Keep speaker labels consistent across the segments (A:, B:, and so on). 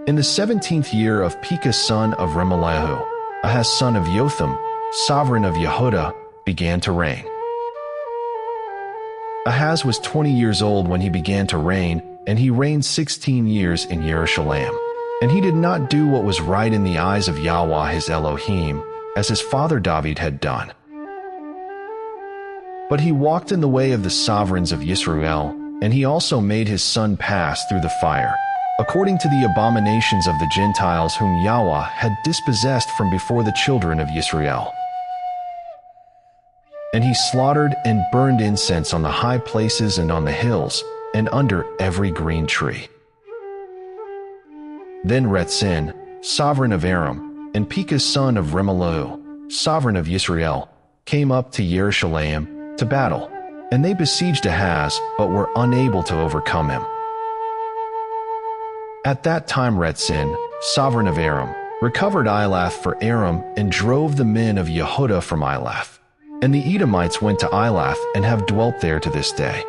A: In the 17th year of Pekah son of Remaliah, Ahaz son of Jotham, sovereign of Yehudah, began to reign. Ahaz was 20 years old when he began to reign, and he reigned 16 years in Jerusalem. And he did not do what was right in the eyes of Yahweh his Elohim, as his father David had done. But he walked in the way of the sovereigns of Israel, and he also made his son pass through the fire, according to the abominations of the Gentiles whom Yahweh had dispossessed from before the children of Israel. And he slaughtered and burned incense on the high places and on the hills, and under every green tree. Then Retzin, sovereign of Aram, and Pekah son of Remaliah, sovereign of Israel, came up to Jerusalem to battle, and they besieged Ahaz, but were unable to overcome him. At that time Retzin, sovereign of Aram, recovered Elath for Aram and drove the men of Yehudah from Elath. And the Edomites went to Elath and have dwelt there to this day.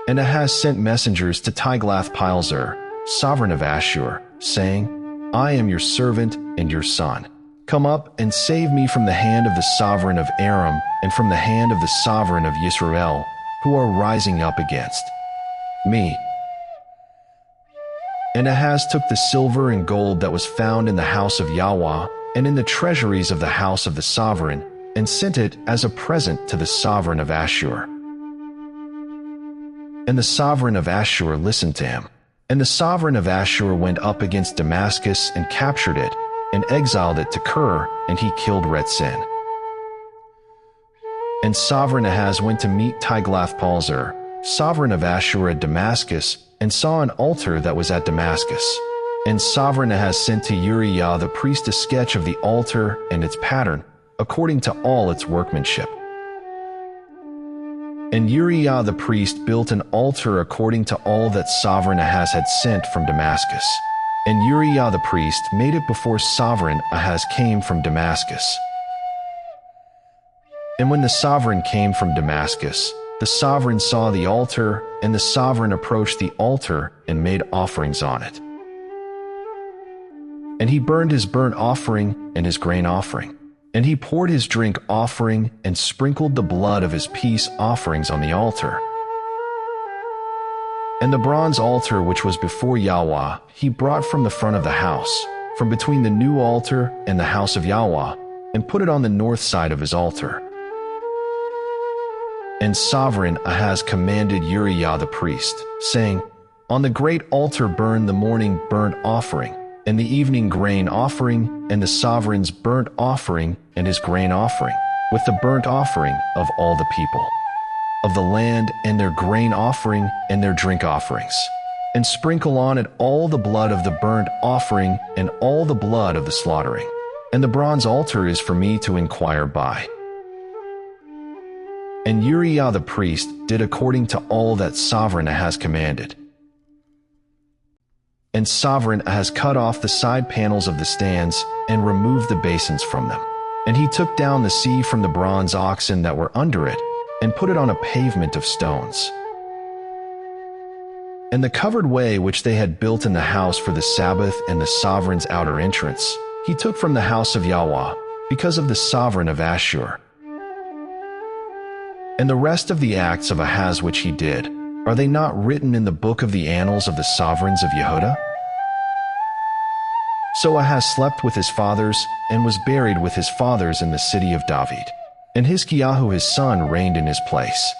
A: And Ahaz sent messengers to Tiglath-Pileser, sovereign of Ashur, saying, I am your servant and your son. Come up and save me from the hand of the sovereign of Aram and from the hand of the sovereign of Israel, who are rising up against me. And Ahaz took the silver and gold that was found in the house of Yahweh and in the treasuries of the house of the sovereign, and sent it as a present to the sovereign of Ashur. And the sovereign of Ashur listened to him. And the sovereign of Ashur went up against Damascus and captured it, and exiled it to Kir, and he killed Retzin. And sovereign Ahaz went to meet Tiglath-Pileser, sovereign of Ashur at Damascus, and saw an altar that was at Damascus. And sovereign Ahaz sent to Uriah the priest a sketch of the altar and its pattern, according to all its workmanship. And Uriah the priest built an altar according to all that sovereign Ahaz had sent from Damascus. And Uriah the priest made it before sovereign Ahaz came from Damascus. And when the sovereign came from Damascus, the sovereign saw the altar, and the sovereign approached the altar and made offerings on it. And he burned his burnt offering and his grain offering. And he poured his drink offering and sprinkled the blood of his peace offerings on the altar. And the bronze altar which was before Yahweh he brought from the front of the house, from between the new altar and the house of Yahweh, and put it on the north side of his altar. And sovereign Ahaz commanded Uriah the priest, saying, On the great altar burn the morning burnt offering, and the evening grain offering, and the sovereign's burnt offering and his grain offering, with the burnt offering of all the people of the land, and their grain offering and their drink offerings. And sprinkle on it all the blood of the burnt offering and all the blood of the slaughtering. And the bronze altar is for me to inquire by. And Uriah the priest did according to all that sovereign Ahaz commanded. And sovereign Ahaz cut off the side panels of the stands and removed the basins from them. And he took down the sea from the bronze oxen that were under it, and put it on a pavement of stones. And the covered way which they had built in the house for the Sabbath and the sovereign's outer entrance, he took from the house of Yahweh, because of the sovereign of Ashur. And the rest of the acts of Ahaz which he did, are they not written in the book of the annals of the sovereigns of Yehudah? So Ahaz slept with his fathers, and was buried with his fathers in the city of David. And Hizkiyahu his son reigned in his place.